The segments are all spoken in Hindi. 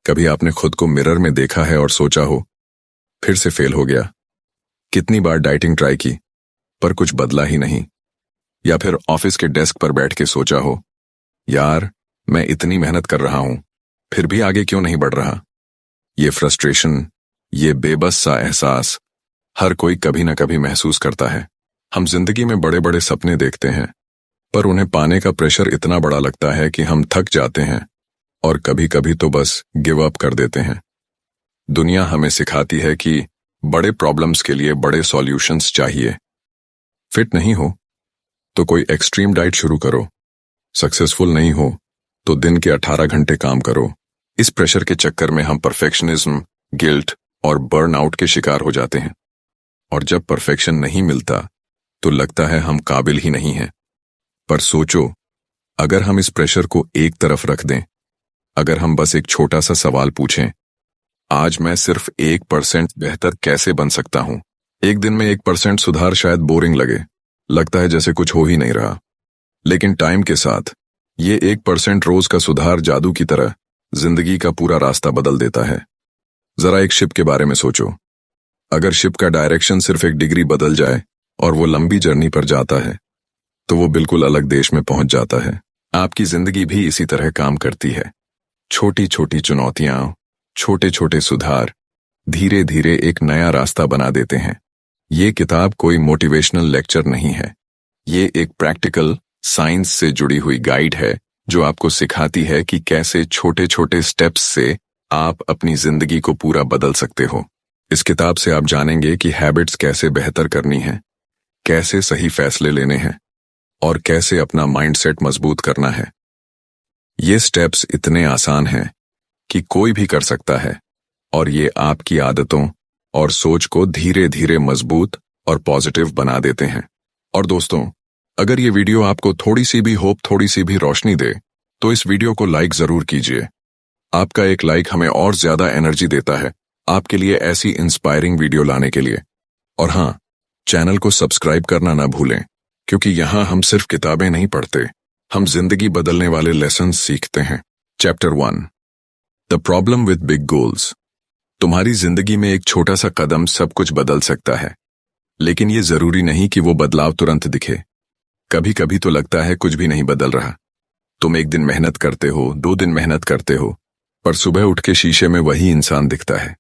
कभी आपने खुद को मिरर में देखा है और सोचा हो, फिर से फेल हो गया। कितनी बार डाइटिंग ट्राई की पर कुछ बदला ही नहीं। या फिर ऑफिस के डेस्क पर बैठ के सोचा हो, यार मैं इतनी मेहनत कर रहा हूं फिर भी आगे क्यों नहीं बढ़ रहा। ये फ्रस्ट्रेशन, ये बेबस सा एहसास हर कोई कभी ना कभी महसूस करता है। हम जिंदगी में बड़े बड़े सपने देखते हैं पर उन्हें पाने का प्रेशर इतना बड़ा लगता है कि हम थक जाते हैं और कभी कभी तो बस गिव अप कर देते हैं। दुनिया हमें सिखाती है कि बड़े प्रॉब्लम्स के लिए बड़े सॉल्यूशंस चाहिए। फिट नहीं हो तो कोई एक्सट्रीम डाइट शुरू करो, सक्सेसफुल नहीं हो तो दिन के 18 घंटे काम करो। इस प्रेशर के चक्कर में हम परफेक्शनिज्म, गिल्ट और बर्नआउट के शिकार हो जाते हैं। और जब परफेक्शन नहीं मिलता तो लगता है हम काबिल ही नहीं हैं। पर सोचो, अगर हम इस प्रेशर को एक तरफ रख दें, अगर हम बस एक छोटा सा सवाल पूछें, आज मैं सिर्फ 1% बेहतर कैसे बन सकता हूं। एक दिन में 1% सुधार शायद बोरिंग लगे, लगता है जैसे कुछ हो ही नहीं रहा। लेकिन टाइम के साथ ये 1% रोज का सुधार जादू की तरह जिंदगी का पूरा रास्ता बदल देता है। जरा एक शिप के बारे में सोचो। अगर शिप का डायरेक्शन सिर्फ एक डिग्री बदल जाए और वो लंबी जर्नी पर जाता है तो वो बिल्कुल अलग देश में पहुंच जाता है। आपकी जिंदगी भी इसी तरह काम करती है। छोटी छोटी चुनौतियां, छोटे छोटे सुधार धीरे धीरे एक नया रास्ता बना देते हैं। ये किताब कोई मोटिवेशनल लेक्चर नहीं है, ये एक प्रैक्टिकल साइंस से जुड़ी हुई गाइड है जो आपको सिखाती है कि कैसे छोटे छोटे स्टेप्स से आप अपनी जिंदगी को पूरा बदल सकते हो। इस किताब से आप जानेंगे कि हैबिट्स कैसे बेहतर करनी है, कैसे सही फैसले लेने हैं और कैसे अपना माइंडसेट मजबूत करना है। ये स्टेप्स इतने आसान हैं कि कोई भी कर सकता है और ये आपकी आदतों और सोच को धीरे धीरे मजबूत और पॉजिटिव बना देते हैं। और दोस्तों, अगर ये वीडियो आपको थोड़ी सी भी होप, थोड़ी सी भी रोशनी दे तो इस वीडियो को लाइक जरूर कीजिए। आपका एक लाइक हमें और ज्यादा एनर्जी देता है आपके लिए ऐसी इंस्पायरिंग वीडियो लाने के लिए। और हाँ, चैनल को सब्सक्राइब करना ना भूलें, क्योंकि यहाँ हम सिर्फ किताबें नहीं पढ़ते, हम जिंदगी बदलने वाले लेसन सीखते हैं। Chapter 1, the problem with big goals. तुम्हारी जिंदगी में एक छोटा सा कदम सब कुछ बदल सकता है, लेकिन ये जरूरी नहीं कि वो बदलाव तुरंत दिखे। कभी कभी तो लगता है कुछ भी नहीं बदल रहा। तुम एक दिन मेहनत करते हो, 2 दिन मेहनत करते हो, पर सुबह उठ के शीशे में वही इंसान दिखता है।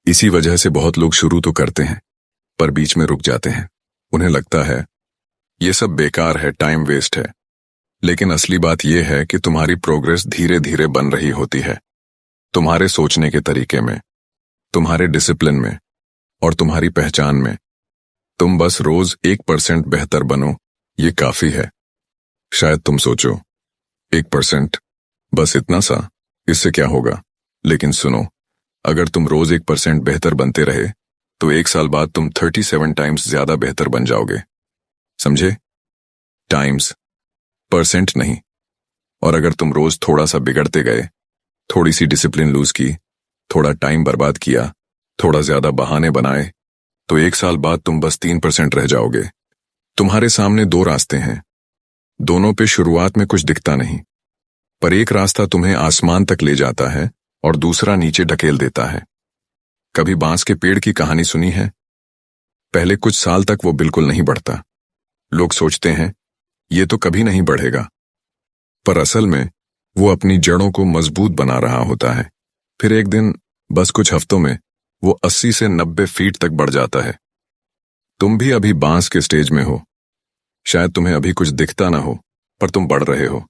इसी वजह से बहुत लोग शुरू तो करते हैं पर बीच में रुक जाते हैं। उन्हें लगता है ये सब बेकार है, टाइम वेस्ट है। लेकिन असली बात यह है कि तुम्हारी प्रोग्रेस धीरे धीरे बन रही होती है। तुम्हारे सोचने के तरीके में, तुम्हारे डिसिप्लिन में और तुम्हारी पहचान में। तुम बस रोज 1% बेहतर बनो, ये काफी है। शायद तुम सोचो 1%, बस इतना सा, इससे क्या होगा। लेकिन सुनो, अगर तुम रोज 1% बेहतर बनते रहे तो 1 साल बाद तुम 37 टाइम्स ज्यादा बेहतर बन जाओगे। समझे? टाइम्स, परसेंट नहीं। और अगर तुम रोज थोड़ा सा बिगड़ते गए, थोड़ी सी डिसिप्लिन लूज की, थोड़ा टाइम बर्बाद किया, थोड़ा ज्यादा बहाने बनाए, तो 1 साल बाद तुम बस 3% रह जाओगे। तुम्हारे सामने 2 रास्ते हैं, दोनों पे शुरुआत में कुछ दिखता नहीं, पर एक रास्ता तुम्हें आसमान तक ले जाता है और दूसरा नीचे ढकेल देता है। कभी बांस के पेड़ की कहानी सुनी है? पहले कुछ साल तक वो बिल्कुल नहीं बढ़ता। लोग सोचते हैं ये तो कभी नहीं बढ़ेगा, पर असल में वो अपनी जड़ों को मजबूत बना रहा होता है। फिर एक दिन, बस कुछ हफ्तों में, वो 80 से 90 फीट तक बढ़ जाता है। तुम भी अभी बांस के स्टेज में हो। शायद तुम्हें अभी कुछ दिखता ना हो, पर तुम बढ़ रहे हो।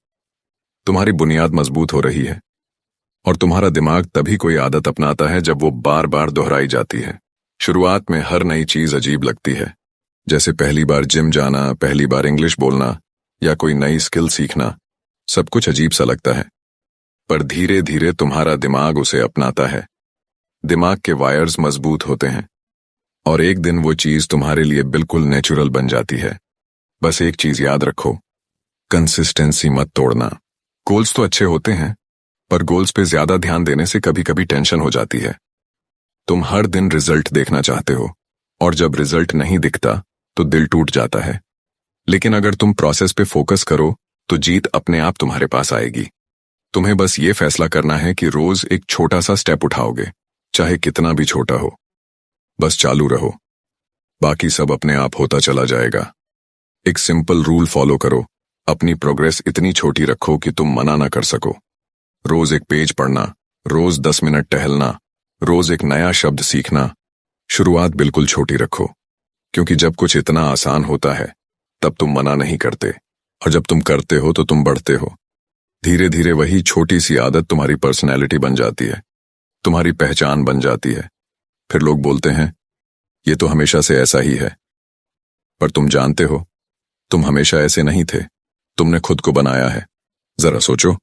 तुम्हारी बुनियाद मजबूत हो रही है और तुम्हारा दिमाग तभी कोई आदत अपनाता है जब वो बार बार दोहराई जाती है। शुरुआत में हर नई चीज अजीब लगती है, जैसे पहली बार जिम जाना, पहली बार इंग्लिश बोलना या कोई नई स्किल सीखना। सब कुछ अजीब सा लगता है, पर धीरे धीरे तुम्हारा दिमाग उसे अपनाता है। दिमाग के वायर्स मजबूत होते हैं और एक दिन वो चीज तुम्हारे लिए बिल्कुल नेचुरल बन जाती है। बस एक चीज याद रखो, कंसिस्टेंसी मत तोड़ना। गोल्स तो अच्छे होते हैं, पर गोल्स पे ज्यादा ध्यान देने से कभी कभी टेंशन हो जाती है। तुम हर दिन रिजल्ट देखना चाहते हो और जब रिजल्ट नहीं दिखता तो दिल टूट जाता है। लेकिन अगर तुम प्रोसेस पे फोकस करो तो जीत अपने आप तुम्हारे पास आएगी। तुम्हें बस ये फैसला करना है कि रोज एक छोटा सा स्टेप उठाओगे, चाहे कितना भी छोटा हो। बस चालू रहो, बाकी सब अपने आप होता चला जाएगा। एक सिंपल रूल फॉलो करो, अपनी प्रोग्रेस इतनी छोटी रखो कि तुम मना ना कर सको। रोज एक पेज पढ़ना, रोज 10 मिनट टहलना, रोज एक नया शब्द सीखना। शुरुआत बिल्कुल छोटी रखो, क्योंकि जब कुछ इतना आसान होता है तब तुम मना नहीं करते, और जब तुम करते हो तो तुम बढ़ते हो। धीरे धीरे वही छोटी सी आदत तुम्हारी पर्सनैलिटी बन जाती है, तुम्हारी पहचान बन जाती है। फिर लोग बोलते हैं ये तो हमेशा से ऐसा ही है। पर तुम जानते हो, तुम हमेशा ऐसे नहीं थे, तुमने खुद को बनाया है। जरा सोचो,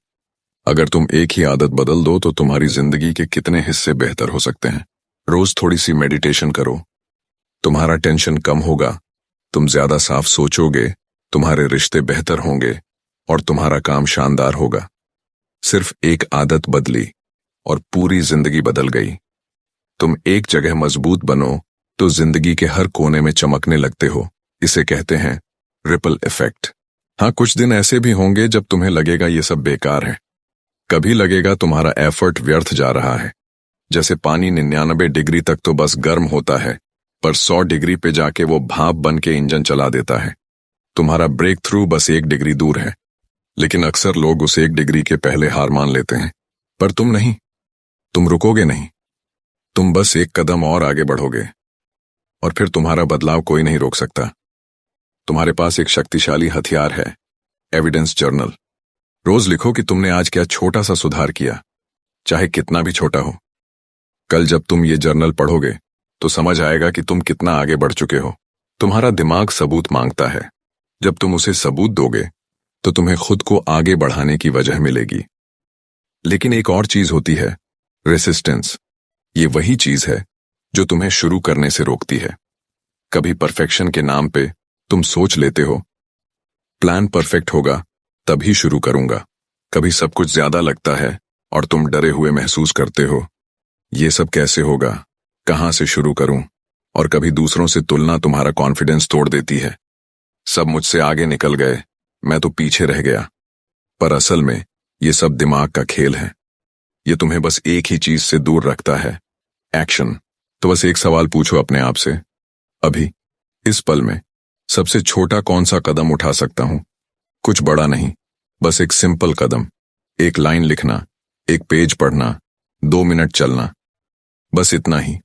अगर तुम एक ही आदत बदल दो तो तुम्हारी जिंदगी के कितने हिस्से बेहतर हो सकते हैं। रोज थोड़ी सी मेडिटेशन करो, तुम्हारा टेंशन कम होगा, तुम ज्यादा साफ सोचोगे, तुम्हारे रिश्ते बेहतर होंगे और तुम्हारा काम शानदार होगा। सिर्फ एक आदत बदली और पूरी जिंदगी बदल गई। तुम एक जगह मजबूत बनो तो जिंदगी के हर कोने में चमकने लगते हो। इसे कहते हैं रिपल इफेक्ट। हाँ, कुछ दिन ऐसे भी होंगे जब तुम्हें लगेगा ये सब बेकार है। कभी लगेगा तुम्हारा एफर्ट व्यर्थ जा रहा है, जैसे पानी 99 डिग्री तक तो बस गर्म होता है, पर 100 डिग्री पे जाके वो भाप बन के इंजन चला देता है। तुम्हारा ब्रेक थ्रू बस 1 डिग्री दूर है, लेकिन अक्सर लोग उस 1 डिग्री के पहले हार मान लेते हैं। पर तुम नहीं, तुम रुकोगे नहीं, तुम बस एक कदम और आगे बढ़ोगे, और फिर तुम्हारा बदलाव कोई नहीं रोक सकता। तुम्हारे पास एक शक्तिशाली हथियार है, एविडेंस जर्नल। रोज लिखो कि तुमने आज क्या छोटा सा सुधार किया, चाहे कितना भी छोटा हो। कल जब तुम ये जर्नल पढ़ोगे तो समझ आएगा कि तुम कितना आगे बढ़ चुके हो। तुम्हारा दिमाग सबूत मांगता है, जब तुम उसे सबूत दोगे तो तुम्हें खुद को आगे बढ़ाने की वजह मिलेगी। लेकिन एक और चीज होती है, रेसिस्टेंस। ये वही चीज है जो तुम्हें शुरू करने से रोकती है। कभी परफेक्शन के नाम पे तुम सोच लेते हो प्लान परफेक्ट होगा तभी शुरू करूंगा। कभी सब कुछ ज्यादा लगता है और तुम डरे हुए महसूस करते हो, ये सब कैसे होगा, कहां से शुरू करूं। और कभी दूसरों से तुलना तुम्हारा कॉन्फिडेंस तोड़ देती है। सब मुझसे आगे निकल गए, मैं तो पीछे रह गया। पर असल में ये सब दिमाग का खेल है। ये तुम्हें बस एक ही चीज से दूर रखता है, एक्शन। तो बस एक सवाल पूछो अपने आप से, अभी इस पल में सबसे छोटा कौन सा कदम उठा सकता हूं। कुछ बड़ा नहीं, बस एक सिंपल कदम। एक लाइन लिखना, एक पेज पढ़ना, 2 मिनट चलना, बस इतना ही।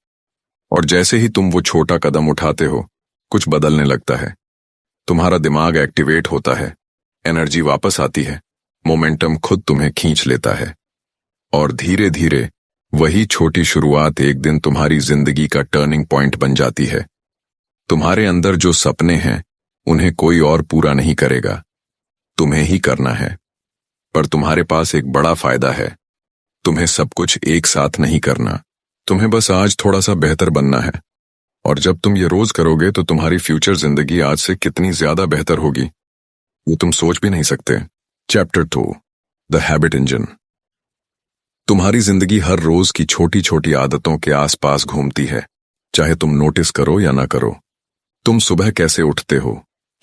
और जैसे ही तुम वो छोटा कदम उठाते हो, कुछ बदलने लगता है। तुम्हारा दिमाग एक्टिवेट होता है, एनर्जी वापस आती है, मोमेंटम खुद तुम्हें खींच लेता है। और धीरे धीरे वही छोटी शुरुआत एक दिन तुम्हारी जिंदगी का टर्निंग पॉइंट बन जाती है। तुम्हारे अंदर जो सपने हैं उन्हें कोई और पूरा नहीं करेगा, तुम्हें ही करना है। पर तुम्हारे पास एक बड़ा फायदा है, तुम्हें सब कुछ एक साथ नहीं करना, तुम्हें बस आज थोड़ा सा बेहतर बनना है। और जब तुम ये रोज करोगे तो तुम्हारी फ्यूचर जिंदगी आज से कितनी ज्यादा बेहतर होगी, ये तुम सोच भी नहीं सकते। Chapter 2, the habit engine. तुम्हारी जिंदगी हर रोज की छोटी छोटी आदतों के आसपास घूमती है, चाहे तुम नोटिस करो या ना करो। तुम सुबह कैसे उठते हो,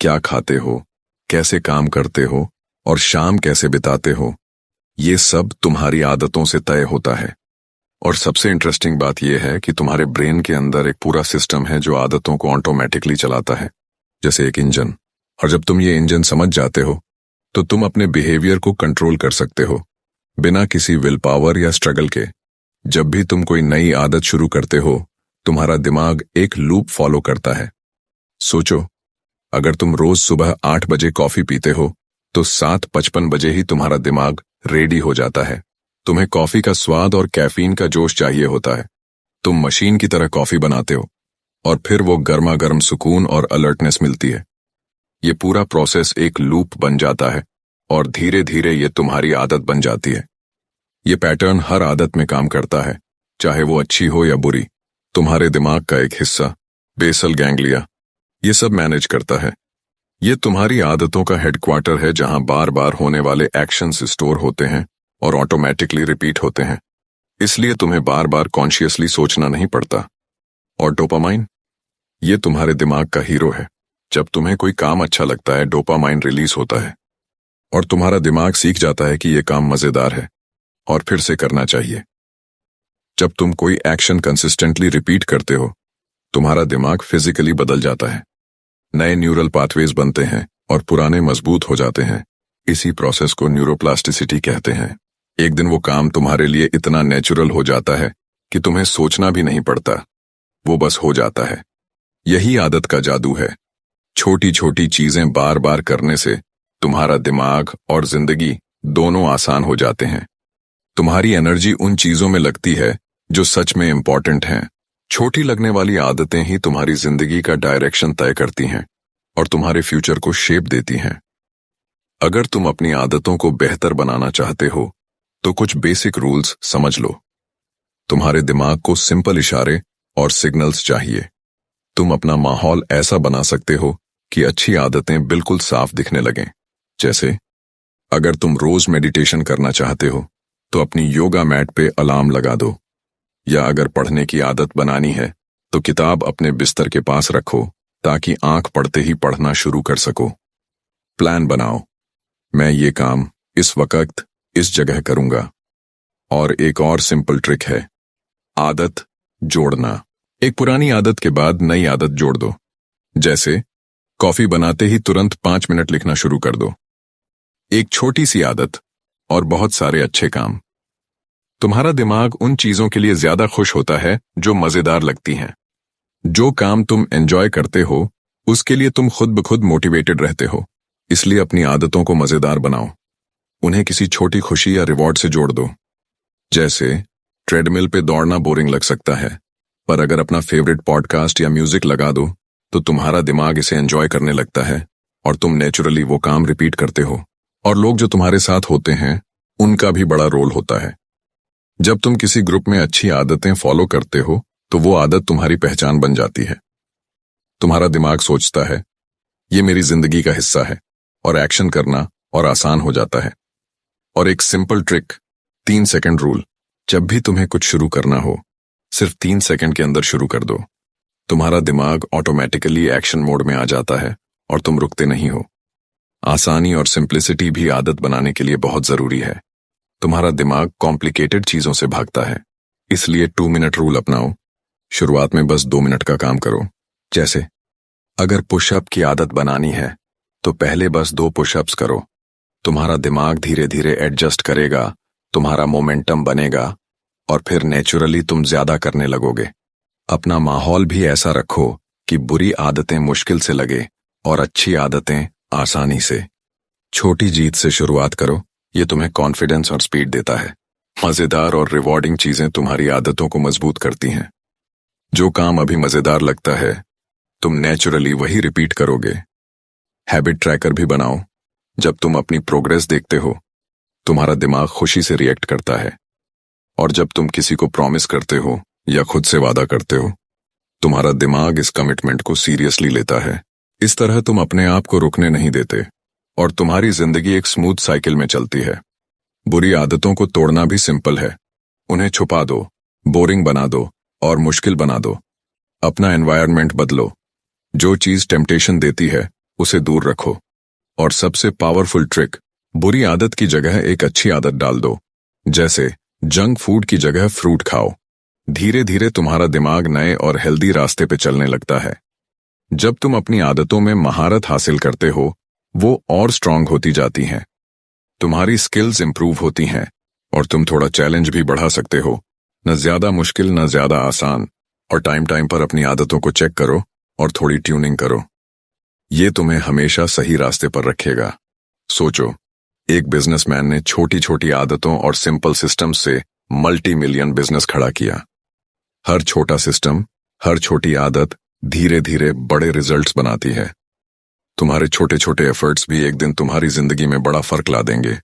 क्या खाते हो, कैसे काम करते हो और शाम कैसे बिताते हो, ये सब तुम्हारी आदतों से तय होता है। और सबसे इंटरेस्टिंग बात यह है कि तुम्हारे ब्रेन के अंदर एक पूरा सिस्टम है जो आदतों को ऑटोमेटिकली चलाता है, जैसे एक इंजन। और जब तुम ये इंजन समझ जाते हो तो तुम अपने बिहेवियर को कंट्रोल कर सकते हो, बिना किसी विल पावर या स्ट्रगल के। जब भी तुम कोई नई आदत शुरू करते हो, तुम्हारा दिमाग एक लूप फॉलो करता है। सोचो, अगर तुम रोज सुबह 8 बजे कॉफी पीते हो तो 7:55 बजे ही तुम्हारा दिमाग रेडी हो जाता है। तुम्हें कॉफी का स्वाद और कैफीन का जोश चाहिए होता है। तुम मशीन की तरह कॉफी बनाते हो और फिर वो गर्मा गर्म सुकून और अलर्टनेस मिलती है। ये पूरा प्रोसेस एक लूप बन जाता है और धीरे धीरे ये तुम्हारी आदत बन जाती है। ये पैटर्न हर आदत में काम करता है, चाहे वो अच्छी हो या बुरी। तुम्हारे दिमाग का एक हिस्सा, बेसल गैंग्लिया, ये सब मैनेज करता है। ये तुम्हारी आदतों का हेडक्वार्टर है, जहां बार बार होने वाले एक्शंस स्टोर होते हैं और ऑटोमेटिकली रिपीट होते हैं। इसलिए तुम्हें बार बार कॉन्शियसली सोचना नहीं पड़ता। और डोपामाइन, ये तुम्हारे दिमाग का हीरो है। जब तुम्हें कोई काम अच्छा लगता है, डोपामाइन रिलीज होता है और तुम्हारा दिमाग सीख जाता है कि ये काम मजेदार है, और फिर से करना चाहिए। जब तुम कोई एक्शन कंसिस्टेंटली रिपीट करते हो, तुम्हारा दिमाग फिजिकली बदल जाता है। नए न्यूरल पाथवेज बनते हैं और पुराने मजबूत हो जाते हैं। इसी प्रोसेस को न्यूरोप्लास्टिसिटी कहते हैं। एक दिन वो काम तुम्हारे लिए इतना नेचुरल हो जाता है कि तुम्हें सोचना भी नहीं पड़ता, वो बस हो जाता है। यही आदत का जादू है। छोटी छोटी चीजें बार बार करने से तुम्हारा दिमाग और जिंदगी दोनों आसान हो जाते हैं। तुम्हारी एनर्जी उन चीजों में लगती है जो सच में इंपॉर्टेंट हैं। छोटी लगने वाली आदतें ही तुम्हारी जिंदगी का डायरेक्शन तय करती हैं और तुम्हारे फ्यूचर को शेप देती हैं। अगर तुम अपनी आदतों को बेहतर बनाना चाहते हो तो कुछ बेसिक रूल्स समझ लो। तुम्हारे दिमाग को सिंपल इशारे और सिग्नल्स चाहिए। तुम अपना माहौल ऐसा बना सकते हो कि अच्छी आदतें बिल्कुल साफ दिखने लगें। जैसे अगर तुम रोज मेडिटेशन करना चाहते हो तो अपनी योगा मैट पे अलार्म लगा दो, या अगर पढ़ने की आदत बनानी है तो किताब अपने बिस्तर के पास रखो ताकि आंख पड़ते ही पढ़ना शुरू कर सको। प्लान बनाओ, मैं ये काम इस वक्त इस जगह करूंगा। और एक और सिंपल ट्रिक है, आदत जोड़ना। एक पुरानी आदत के बाद नई आदत जोड़ दो। जैसे कॉफी बनाते ही तुरंत 5 मिनट लिखना शुरू कर दो। एक छोटी सी आदत और बहुत सारे अच्छे काम। तुम्हारा दिमाग उन चीजों के लिए ज्यादा खुश होता है जो मजेदार लगती हैं। जो काम तुम एंजॉय करते हो उसके लिए तुम खुद ब खुद मोटिवेटेड रहते हो। इसलिए अपनी आदतों को मजेदार बनाओ। उन्हें किसी छोटी खुशी या रिवॉर्ड से जोड़ दो। जैसे ट्रेडमिल पे दौड़ना बोरिंग लग सकता है, पर अगर अपना फेवरेट पॉडकास्ट या म्यूजिक लगा दो तो तुम्हारा दिमाग इसे एंजॉय करने लगता है और तुम नेचुरली वो काम रिपीट करते हो। और लोग जो तुम्हारे साथ होते हैं उनका भी बड़ा रोल होता है। जब तुम किसी ग्रुप में अच्छी आदतें फॉलो करते हो तो वो आदत तुम्हारी पहचान बन जाती है। तुम्हारा दिमाग सोचता है ये मेरी जिंदगी का हिस्सा है और एक्शन करना और आसान हो जाता है। और एक सिंपल ट्रिक, 3 सेकंड रूल। जब भी तुम्हें कुछ शुरू करना हो सिर्फ 3 सेकंड के अंदर शुरू कर दो। तुम्हारा दिमाग ऑटोमेटिकली एक्शन मोड में आ जाता है और तुम रुकते नहीं हो। आसानी और सिंप्लिसिटी भी आदत बनाने के लिए बहुत जरूरी है। तुम्हारा दिमाग कॉम्प्लिकेटेड चीजों से भागता है, इसलिए 2 मिनट रूल अपनाओ। शुरुआत में बस 2 मिनट का काम करो। जैसे अगर पुशअप की आदत बनानी है तो पहले बस 2 पुशअप्स करो। तुम्हारा दिमाग धीरे धीरे एडजस्ट करेगा, तुम्हारा मोमेंटम बनेगा और फिर नेचुरली तुम ज्यादा करने लगोगे। अपना माहौल भी ऐसा रखो कि बुरी आदतें मुश्किल से लगे और अच्छी आदतें आसानी से। छोटी जीत से शुरुआत करो, ये तुम्हें कॉन्फिडेंस और स्पीड देता है। मजेदार और रिवॉर्डिंग चीजें तुम्हारी आदतों को मजबूत करती हैं। जो काम अभी मजेदार लगता है तुम नेचुरली वही रिपीट करोगे। हैबिट ट्रैकर भी बनाओ। जब तुम अपनी प्रोग्रेस देखते हो तुम्हारा दिमाग खुशी से रिएक्ट करता है। और जब तुम किसी को प्रॉमिस करते हो या खुद से वादा करते हो तुम्हारा दिमाग इस कमिटमेंट को सीरियसली लेता है। इस तरह तुम अपने आप को रुकने नहीं देते और तुम्हारी जिंदगी एक स्मूथ साइकिल में चलती है। बुरी आदतों को तोड़ना भी सिंपल है। उन्हें छुपा दो, बोरिंग बना दो और मुश्किल बना दो। अपना एनवायरनमेंट बदलो। जो चीज टेम्पटेशन देती है उसे दूर रखो। और सबसे पावरफुल ट्रिक, बुरी आदत की जगह एक अच्छी आदत डाल दो। जैसे जंक फूड की जगह फ्रूट खाओ। धीरे धीरे तुम्हारा दिमाग नए और हेल्दी रास्ते पे चलने लगता है। जब तुम अपनी आदतों में महारत हासिल करते हो वो और स्ट्रांग होती जाती हैं। तुम्हारी स्किल्स इंप्रूव होती हैं और तुम थोड़ा चैलेंज भी बढ़ा सकते हो। न ज्यादा मुश्किल न ज्यादा आसान। और टाइम टाइम पर अपनी आदतों को चेक करो और थोड़ी ट्यूनिंग करो। ये तुम्हें हमेशा सही रास्ते पर रखेगा। सोचो, एक बिजनेसमैन ने छोटी छोटी आदतों और सिंपल सिस्टम्स से मल्टी मिलियन बिजनेस खड़ा किया। हर छोटा सिस्टम, हर छोटी आदत धीरे धीरे बड़े रिजल्ट्स बनाती है। तुम्हारे छोटे छोटे एफर्ट्स भी एक दिन तुम्हारी जिंदगी में बड़ा फर्क ला देंगे।